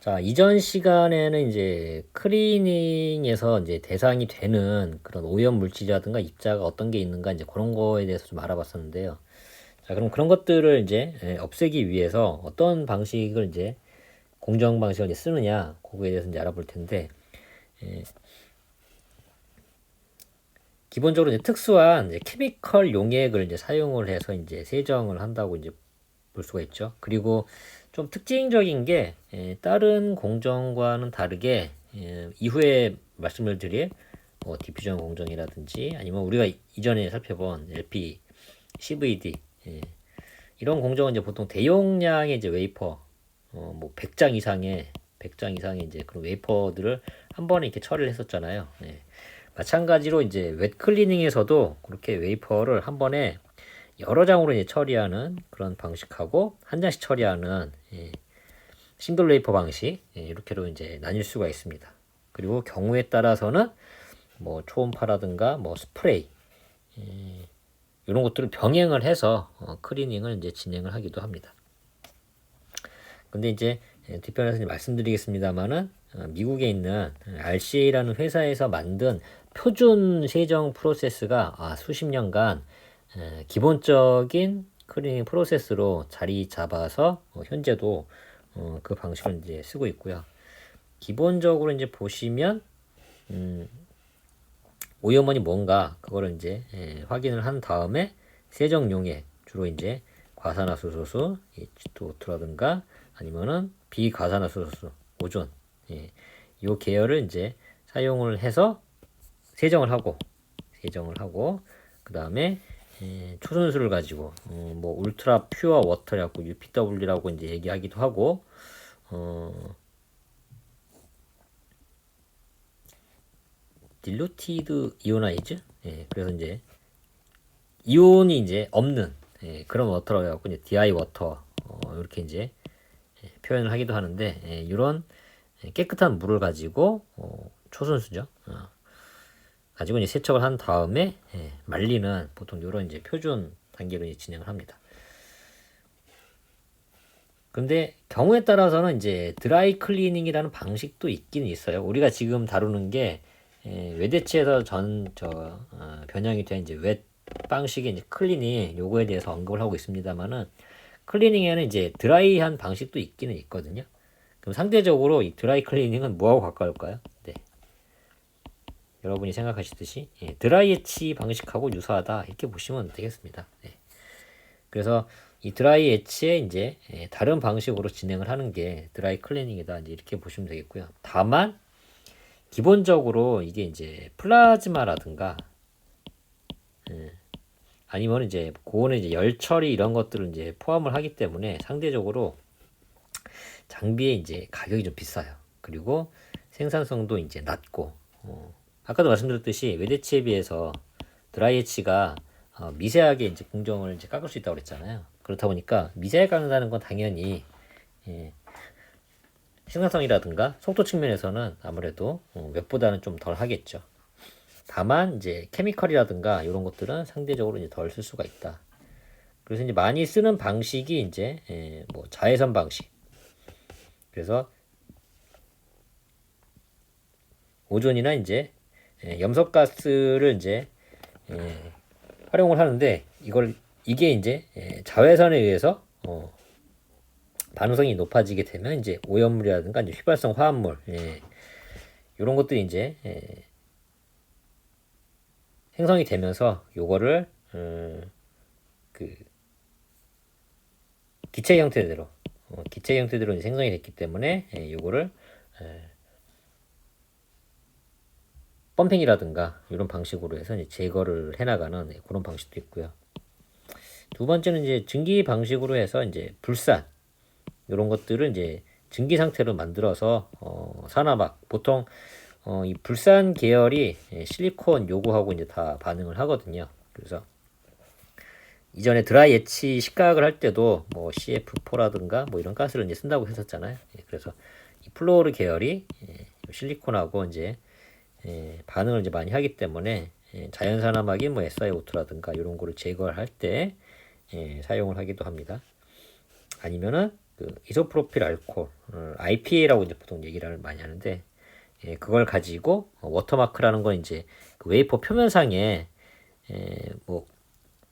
자, 이전 시간에는 이제 클리닝에서 이제 대상이 되는 그런 오염 물질이라든가 입자가 어떤 게 있는가 이제 그런 거에 대해서 좀 알아봤었는데요. 자, 그럼 그런 것들을 이제 없애기 위해서 어떤 방식을 이제 공정 방식을 이제 쓰느냐, 그거에 대해서 이제 알아볼 텐데, 예, 기본적으로 이제 특수한 이제 케미컬 용액을 이제 사용을 해서 이제 세정을 한다고 이제 볼 수가 있죠. 그리고 좀 특징적인 게 다른 공정과는 다르게 이후에 말씀을 드릴 디퓨전 공정이라든지 아니면 우리가 이전에 살펴본 LP, CVD 이런 공정은 이제 보통 대용량의 이제 웨이퍼 뭐 100장 이상의 이제 그런 웨이퍼들을 한 번에 이렇게 처리를 했었잖아요. 마찬가지로 이제 웻 클리닝에서도 그렇게 웨이퍼를 한 번에 여러 장으로 이제 처리하는 그런 방식하고 한 장씩 처리하는 싱글 웨이퍼 방식 이렇게로 이제 나뉠 수가 있습니다. 그리고 경우에 따라서는 뭐 초음파라든가 뭐 스프레이 이런 것들을 병행을 해서 클리닝을 이제 진행을 하기도 합니다. 근데 이제 뒤편에서 이제 말씀드리겠습니다만은 미국에 있는 RCA라는 회사에서 만든 표준 세정 프로세스가 수십 년간 기본적인 클리닝 프로세스로 자리 잡아서 현재도 그 방식을 이제 쓰고 있고요. 기본적으로 이제 보시면 오염원이 뭔가 그거를 이제 확인을 한 다음에 세정용에 주로 이제 과산화수소수, H2O2라든가 아니면은 비과산화수소수, 오존 요 계열을 이제 사용을 해서 세정을 하고 그 다음에 초순수를 가지고 뭐 울트라 퓨어 워터라고 UPW라고 이제 얘기하기도 하고 딜루티드 이오나이즈 그래서 이제 이온이 이제 없는 그런 워터라고 해갖고 이제 DI 워터 이렇게 이제 표현을 하기도 하는데 이런 깨끗한 물을 가지고 초순수죠. 가지고 이제 세척을 한 다음에 말리는 보통 이런 이제 표준 단계로 이제 진행을 합니다. 근데 경우에 따라서는 이제 드라이 클리닝이라는 방식도 있긴 있어요. 우리가 지금 다루는 게 외대치에서 변형이 된 이제 웻 방식의 이제 클리닝 요거에 대해서 언급을 하고 있습니다만은 클리닝에는 이제 드라이한 방식도 있기는 있거든요. 그럼 상대적으로 이 드라이 클리닝은 뭐하고 가까울까요? 네. 여러분이 생각하시듯이 드라이 엣치 방식하고 유사하다 이렇게 보시면 되겠습니다. 네. 그래서 이 드라이 엣치에 이제 다른 방식으로 진행을 하는 게 드라이 클리닝이다 이제 이렇게 보시면 되겠고요. 다만 기본적으로 이게 이제 플라즈마라든가 아니면 이제 그거는 이제 열 처리 이런 것들을 이제 포함을 하기 때문에 상대적으로 장비의 이제 가격이 좀 비싸요. 그리고 생산성도 이제 낮고 아까도 말씀드렸듯이 외대치에 비해서 드라이 엣치가 미세하게 이제 공정을 이제 깎을 수 있다고 그랬잖아요. 그렇다 보니까 미세하게 깎는다는 건 당연히 생산성이라든가 속도 측면에서는 아무래도 웹보다는 좀 덜 하겠죠. 다만 이제 케미컬이라든가 이런 것들은 상대적으로 이제 덜 쓸 수가 있다. 그래서 이제 많이 쓰는 방식이 이제 뭐 자외선 방식. 그래서 오존이나 이제 염석가스를 이제 활용을 하는데 이게 이제 자외선에 의해서 반응성이 높아지게 되면 이제 오염물이라든가 이제 휘발성 화합물 이런 것들이 이제 생성이 되면서 요거를 그 기체 형태대로 이제 생성이 됐기 때문에 요거를 펌핑이라든가 이런 방식으로 해서 이제 제거를 해나가는 그런 방식도 있고요. 두 번째는 이제 증기 방식으로 해서 이제 불산 이런 것들을 이제 증기 상태로 만들어서 산화막 보통 이 불산 계열이 실리콘 요구하고 이제 다 반응을 하거든요. 그래서 이전에 드라이 엣치 식각을 할 때도 뭐 CF4라든가 뭐 이런 가스를 이제 쓴다고 했었잖아요. 그래서 이 플로르 계열이 실리콘하고 이제 반응을 이제 많이 하기 때문에 자연산화막인 뭐 SiO2라든가 이런 거를 제거할 때 사용을 하기도 합니다. 아니면은 그 이소프로필 알코올 IPA라고 이제 보통 얘기를 많이 하는데 그걸 가지고 워터마크라는 건 이제 그 웨이퍼 표면상에 뭐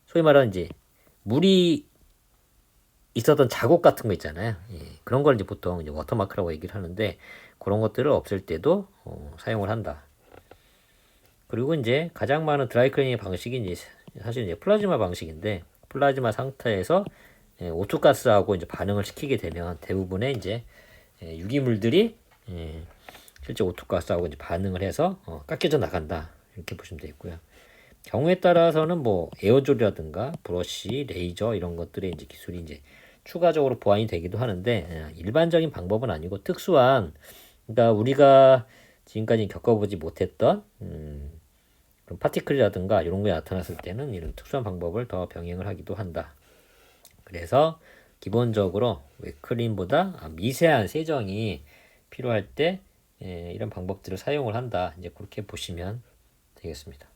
소위 말하는 이제 물이 있었던 자국 같은 거 있잖아요. 그런 걸 이제 보통 이제 워터마크라고 얘기를 하는데 그런 것들을 없앨 때도 사용을 한다. 그리고 이제 가장 많은 드라이클리닝 방식이 이제 사실 이제 플라즈마 방식인데 플라즈마 상태에서 오투가스하고 이제 반응을 시키게 되면 대부분의 이제 유기물들이 실제 오투가스하고 이제 반응을 해서 깎여져 나간다 이렇게 보시면 되겠고요. 경우에 따라서는 뭐 에어졸이라든가 브러쉬, 레이저 이런 것들의 이제 기술이 이제 추가적으로 보완이 되기도 하는데 일반적인 방법은 아니고 특수한 그러니까 우리가 지금까지 겪어보지 못했던 그런 파티클이라든가 이런 게 나타났을 때는 이런 특수한 방법을 더 병행을 하기도 한다. 그래서 기본적으로 웨클린보다 미세한 세정이 필요할 때 이런 방법들을 사용을 한다. 이제 그렇게 보시면 되겠습니다.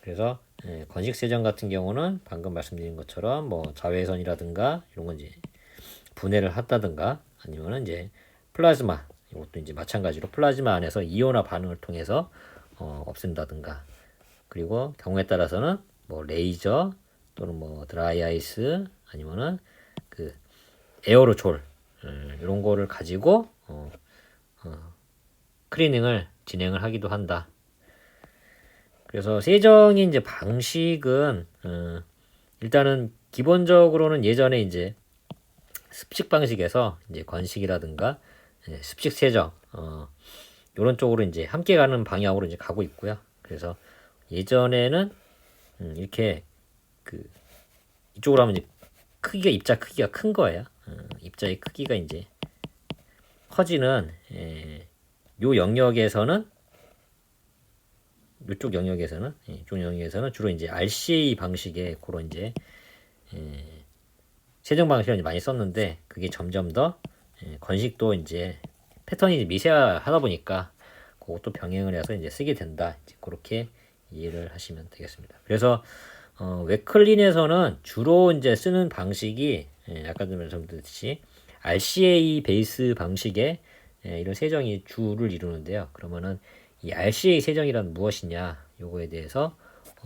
그래서 건식 세정 같은 경우는 방금 말씀드린 것처럼 뭐 자외선이라든가 이런 건 이제 분해를 한다든가 아니면은 이제 플라즈마 이것도 이제 마찬가지로 플라즈마 안에서 이온화 반응을 통해서 없앤다든가 그리고 경우에 따라서는 뭐 레이저 또는 뭐 드라이 아이스 아니면은 그 에어로졸 이런 거를 가지고 클리닝을 진행을 하기도 한다. 그래서 세정의 이제 방식은 일단은 기본적으로는 예전에 이제 습식 방식에서 이제 건식이라든가 습식 세정 이런 쪽으로 이제 함께 가는 방향으로 이제 가고 있고요. 그래서 예전에는 이렇게 그 이쪽으로 하면 이제 크기가 입자 크기가 큰 거예요. 입자의 크기가 이제 커지는 요 영역에서는 이쪽 영역에서는 주로 이제 RCA 방식의 그런 이제 세정 방식을 이제 많이 썼는데 그게 점점 더 건식도 이제 패턴이 미세하다 보니까 그것도 병행을 해서 이제 쓰게 된다. 이제 그렇게 이해를 하시면 되겠습니다. 그래서 웨클린에서는 주로 이제 쓰는 방식이 아까 말씀드렸듯이 RCA 베이스 방식의 이런 세정이 주를 이루는데요. 그러면은 이 RCA 세정이란 무엇이냐 요거에 대해서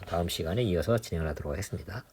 다음 시간에 이어서 진행을 하도록 하겠습니다.